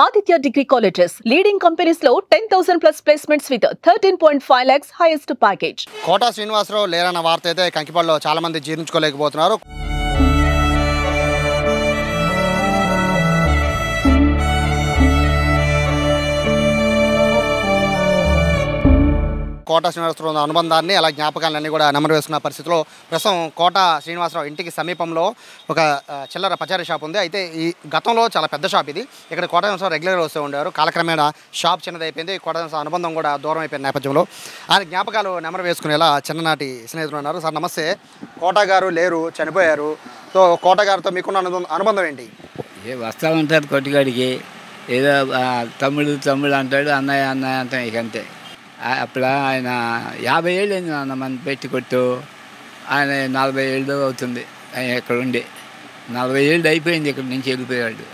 Aditya Degree Colleges, leading companies లో 10,000 plus placements with 13.5 lakhs highest package. Kota Srinivasarao లేరన్న వార్త అయితే కంకిపాడులో చాలా మంది జీర్ణించుకోలేకపోతున్నారు. కోటా శ్రీనివాసరావు అనుబంధాన్ని అలా జ్ఞాపకాలన్నీ కూడా నెమరు వేసుకున్న పరిస్థితిలో ప్రస్తుతం కోటా శ్రీనివాసరావు ఇంటికి సమీపంలో ఒక చిల్లర పచారీ షాప్ ఉంది. అయితే ఈ గతంలో చాలా పెద్ద షాప్ ఇది. ఇక్కడ కోటా శ్రీనివాసరావు రెగ్యులర్ వస్తూ ఉండేవారు. కాలక్రమేణా షాప్ చిన్నదైపోయింది. కోటా శ్రీనివాసరావు అనుబంధం కూడా దూరం అయిపోయిన నేపథ్యంలో ఆయన జ్ఞాపకాలు నెమరు వేసుకునేలా చిన్ననాటి స్నేహితులు ఉన్నారు. సార్ నమస్తే. కోటా గారు లేరు, చనిపోయారు. సో కోటా గారితో మీకున్న అనుబంధం ఏంటి? వస్తూ ఉంటారు కొట్టుగాడికి, ఏదో తమ్ముడు అంటాడు, అన్నయ్య అంటాం. ఇక అంతే. అప్పుడు ఆయన 50 ఏళ్ళు అయింది అన్న మన పెట్టి కొట్టు. ఆయన 40 ఏళ్ళు అవుతుంది ఆయన ఇక్కడ ఉండి. 40 ఏళ్ళు అయిపోయింది ఇక్కడ నుంచి వెళ్ళిపోయాడు.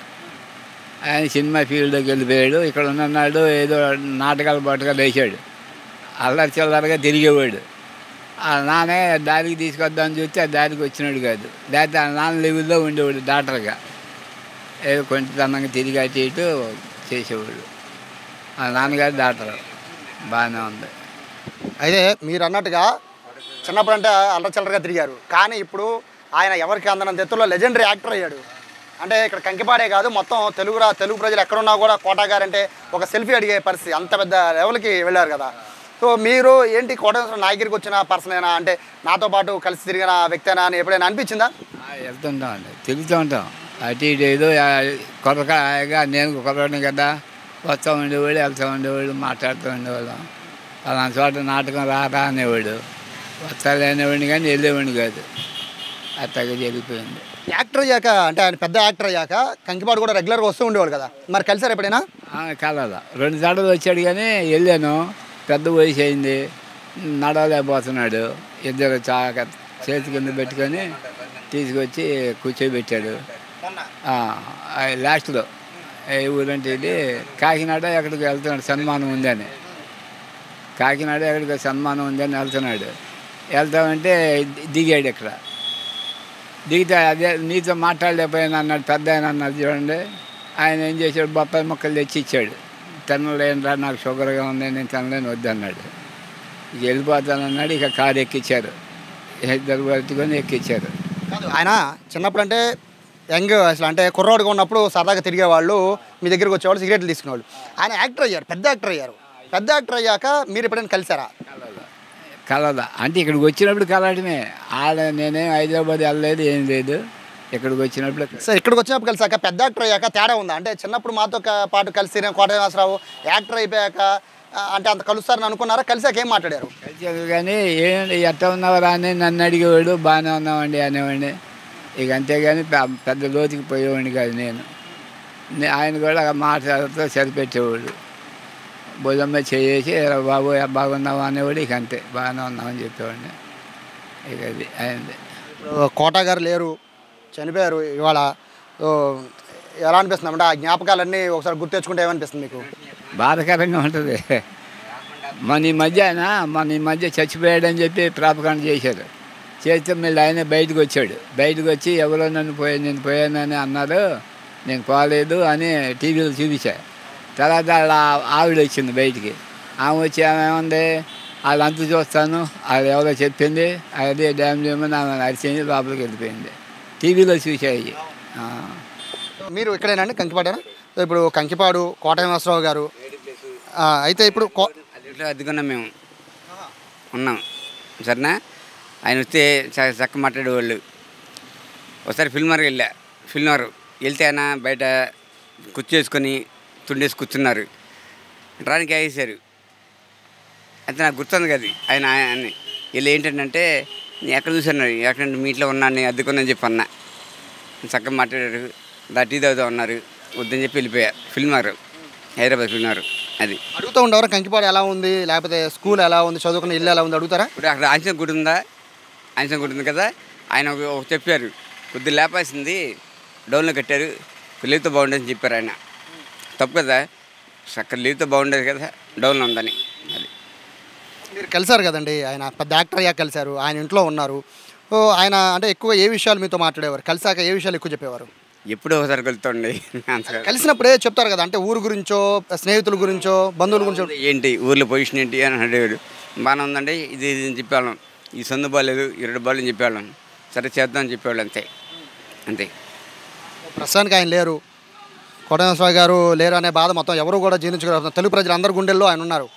ఆయన సినిమా ఫీల్డ్లోకి వెళ్ళిపోయాడు. ఇక్కడ ఉన్నాడు, ఏదో నాటకాలు బాటకాలు వేసాడు. అల్లరి చిల్లరగా తిరిగేవాడు. ఆ నాన్నే దారికి తీసుకొద్దామని చూస్తే ఆ దారికి వచ్చినాడు కాదు. లేకపోతే ఆ నాన్న లెవెల్లో ఉండేవాడు డాక్టర్గా. ఏదో కొంచెం తిరిగి అటు ఇటు చేసేవాడు. ఆ నాన్నగారు డాక్టర్. బాగానే ఉంది. అయితే మీరు అన్నట్టుగా చిన్నప్పుడు అంటే అల్లచిల్లరగా తిరిగారు. కానీ ఇప్పుడు ఆయన ఎవరికి అందనంత ఎత్తులో లెజెండరీ యాక్టర్ అయ్యాడు. అంటే ఇక్కడ కంకిపాడే కాదు, మొత్తం తెలుగు ప్రజలు ఎక్కడున్నా కూడా కోటా గారు అంటే ఒక సెల్ఫీ అడిగే పరిస్థితి, అంత పెద్ద లెవెల్కి వెళ్ళారు కదా. సో మీరు ఏంటి కోటా నాయకుడికి వచ్చిన పర్సనేనా, అంటే నాతో పాటు కలిసి తిరిగిన వ్యక్తేనా అని ఎప్పుడైనా అనిపించిందా? వెళ్తుంటాం అండి, తిరుగుతూ ఉంటాం. అటు ఇటు ఏదో కొరకగా నేను కొరకని కదా, వస్తూ ఉండేవాడు, వెళ్తూ ఉండేవాడు, మాట్లాడుతూ ఉండేవాళ్ళం. అలాంటి చోట నాటకం రారా అనేవాడు. వస్తాలేనివాడిని కానీ వెళ్ళేవాడిని కాదు. అట్టగా జరిగిపోయింది. యాక్టర్ అయ్యాక అంటే ఆయన పెద్ద యాక్టర్ అయ్యాక కంకిపాడు కూడా రెగ్యులర్గా వస్తూ ఉండేవాడు కదా, మరి కలిసారు ఎప్పుడైనా? కలదా 2 సార్లు వచ్చాడు కానీ వెళ్ళాను. పెద్ద వయసు అయింది, నడవలేకపోతున్నాడు. ఇద్దరు చేతి కింద పెట్టుకొని తీసుకొచ్చి కూర్చోబెట్టాడు. లాస్ట్లో ఊరంటే ఇది కాకినాడ ఎక్కడికి వెళ్తున్నాడు, సన్మానం ఉందని. కాకినాడ ఎక్కడికి సన్మానం ఉందని వెళ్తున్నాడు. వెళ్తామంటే దిగాడు. ఇక్కడ దిగితే అదే నీతో మాట్లాడలేకపోయాను అన్నాడు. పెద్ద ఆయన అన్నాడు చూడండి. ఆయన ఏం చేశాడు, బొప్పాయి మొక్కలు తెచ్చి ఇచ్చాడు. తినలేనురా, నాకు షుగర్గా ఉంది, నేను తినలేని వద్దన్నాడు. ఇక వెళ్ళిపోతానన్నాడు. ఇక కారు ఎక్కించారు, ఇద్దరు పట్టుకొని ఎక్కించారు. ఆయన చిన్నప్పుడు అంటే యంగ్ అసలు అంటే కుర్రోడుగా ఉన్నప్పుడు సరదాగా తిరిగేవాళ్ళు, మీ దగ్గరికి వచ్చేవాళ్ళు, సిగరెట్లు తీసుకునేవాళ్ళు. ఆయన యాక్టర్ అయ్యారు, పెద్ద యాక్టర్ అయ్యారు. పెద్ద యాక్టర్ అయ్యాక మీరు ఎప్పుడైనా కలిసారా? కలదా అంటే ఇక్కడికి వచ్చినప్పుడు కలవడమే. నేనేం హైదరాబాద్ వెళ్ళలేదు, ఏం లేదు. ఇక్కడికి వచ్చినప్పుడు సార్ ఇక్కడికి వచ్చినప్పుడు కలిసాక పెద్ద యాక్టర్ అయ్యాక తేడా ఉందా? అంటే చిన్నప్పుడు మాతో పాటు కలిసి కోటా శ్రీనివాసరావు యాక్టర్ అయిపోయాక అంటే అంత కలుస్తారని అనుకున్నారా? కలిసాక ఏం మాట్లాడారు? కలిసాక కానీ ఏంటి ఎట్లా ఉన్నావరా అని నన్ను అడిగేవాడు. బాగానే ఉన్నామండి అనేవాడిని. ఇక అంతేగాని పెద్ద లోతుకి పోయేవాడిని కాదు నేను. ఆయన కూడా మాట్లాడుతూ సరిపెట్టేవాడు. భుజమ్మ చేసి బాబు బాగున్నావా అనేవాడు. ఇక అంతే, బాగానే ఉన్నామని చెప్పేవాడిని. ఇక అది అయింది. కోటా గారు లేరు, చనిపోయారు ఇవాళ. ఎలా అనిపిస్తుంది అంటే ఆ జ్ఞాపకాలన్నీ ఒకసారి గుర్తు తెచ్చుకుంటే ఏమనిపిస్తుంది మీకు? బాధాకరంగా ఉంటుంది. మన ఈ మధ్య చచ్చిపోయాడని చెప్పి ప్రాపకాండ చేశారు. చేస్తే మళ్ళీ ఆయన బయటకు వచ్చాడు. బయటకు వచ్చి ఎవరో నేను పోయానని అన్నారు. నేను పోలేదు అని టీవీలో చూపించా. తర్వాత వాళ్ళ ఆవిడ వచ్చింది బయటికి. ఆమె వచ్చి ఏమేముంది, వాళ్ళు అంత చూస్తాను, వాళ్ళు ఎవరో చెప్పింది, అదే డ్యామ్ చేయమని ఆమె అరిచింది, లోపలికి వెళ్ళిపోయింది. టీవీలో చూసాయి. మీరు ఇక్కడేనండి, కంకిపాడేనా? ఇప్పుడు కంకిపాడు కోటా శ్రీనివాసరావు గారు అయితే ఇప్పుడు అద్దుకున్నాం, మేము ఉన్నాం సరేనా. ఆయన వస్తే చక్క మాట్లాడేవాళ్ళు. ఒకసారి ఫిల్మర్ వెళ్తే ఆయన బయట కూర్చేసుకొని తుండేసి కూర్చున్నారు. రానికి వేసారు. అయితే నాకు గుర్తుంది కదా ఆయన వీళ్ళు ఏంటంటే నేను ఎక్కడ చూసాను, ఎక్కడంటే మీ ఇంట్లో ఉన్నాను, నేను అద్దుకున్నాను చెప్పి అన్నా. చక్కగా మాట్లాడారు. టీ తాగుతూ ఉన్నారు. వద్దని చెప్పి వెళ్ళిపోయారు. హైదరాబాద్ ఫిల్మర్. అది అడుగుతూ ఉండేవారు కంకిపాడు ఎలా ఉంది, లేకపోతే స్కూల్ ఎలా ఉంది, చదువుకున్న ఇల్లు ఎలా ఉంది అడుగుతారా? ఇప్పుడు అక్కడ ఆంజనేయ గుడి ఉంది కదా, ఆయన ఒక చెప్పారు. కొద్దిగా లేపాల్సింది డౌన్లో కట్టారు, లీవ్తో బాగుండేదని చెప్పారు. ఆయన తప్పు కదా, అక్కడ లీవ్తో బాగుండేది కదా, డౌన్లో ఉందని. అది మీరు కలిసారు కదండి, ఆయన పెద్ద యాక్టర్ అయ్యాక కలిశారు, ఆయన ఇంట్లో ఉన్నారు. ఆయన అంటే ఎక్కువ ఏ విషయాలు మీతో మాట్లాడేవారు? కలిసాక ఏ విషయాలు ఎక్కువ చెప్పేవారు? ఎప్పుడో ఒకసారి కలుతుండే అంతగా కలిసినప్పుడే చెప్తారు కదా, అంటే ఊరు గురించో స్నేహితుల గురించో బంధువుల గురించో. ఏంటి ఊర్లో పొజిషన్ ఏంటి అని అడిగాడు. బాగానే ఉందండి, ఇది ఇది అని చెప్పేవాళ్ళం. ఈ సందు బాగాలేదు, ఈ 2 బాలు అని చెప్పేవాళ్ళం. సరే చేద్దాం అని చెప్పేవాళ్ళు, అంతే అంతే. ప్రస్తుతానికి ఆయన లేరు, కోటేశ్వరరావు గారు లేరు అనే బాధ మొత్తం ఎవరు కూడా జీర్ణించుకోగలుగుతారు. తెలుగు ప్రజలందరి గుండెల్లో ఆయన ఉన్నారు.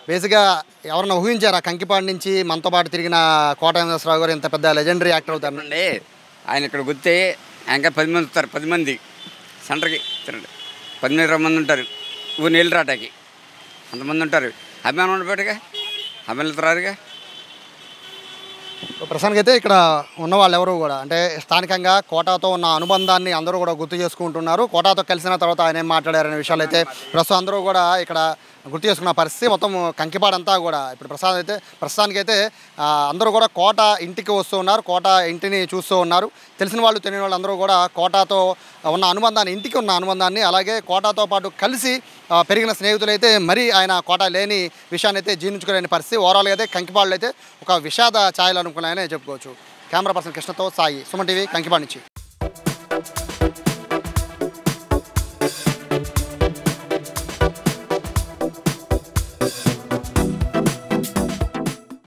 బేసిక్గా ఎవరన్నా ఊహించారా కంకిపాడు నుంచి మనతో పాటు తిరిగిన కోటేశ్వరరావు గారు ఇంత పెద్ద లెజెండరీ యాక్టర్ అవుతారు? అండి ఆయన ఇక్కడ గుర్తే ఇంకా 10 మంది వస్తారు. 10 మంది సెంటర్కి 10-20 మంది ఉంటారు. ఊరు నీళ్ళు రాటాకి అంతమంది ఉంటారు. అభిమానం ఉండబెట్టుగా అభిమానులు రారుగా. ప్రస్తుతానికి అయితే ఇక్కడ ఉన్న వాళ్ళు ఎవరు కూడా అంటే స్థానికంగా కోటాతో ఉన్న అనుబంధాన్ని అందరూ కూడా గుర్తు చేసుకుంటున్నారు. కోటాతో కలిసిన తర్వాత ఆయన ఏం మాట్లాడారనే విషయాలు అయితే ప్రస్తుతం అందరూ కూడా ఇక్కడ గుర్తు చేసుకున్న పరిస్థితి. మొత్తం కంకిపాడంతా కూడా ఇప్పుడు ప్రస్తుతానికైతే అందరూ కూడా కోట ఇంటికి వస్తూ ఉన్నారు, కోట ఇంటిని చూస్తూ ఉన్నారు. తెలిసిన వాళ్ళు తెలియని వాళ్ళు అందరూ కూడా కోటాతో ఉన్న అనుబంధాన్ని, ఇంటికి ఉన్న అనుబంధాన్ని, అలాగే కోటాతో పాటు కలిసి పెరిగిన స్నేహితులైతే మరీ ఆయన కోట లేని విషయాన్ని అయితే జీర్ణించుకోలేని పరిస్థితి. ఓవరాల్గా అయితే కంకిపాడులో అయితే ఒక విషాద ఛాయలు అనుకున్నాయని చెప్పుకోవచ్చు. కెమెరా పర్సన్ కృష్ణతో సాయి, సుమన్ టీవీ, కంకిపాడు నుంచి.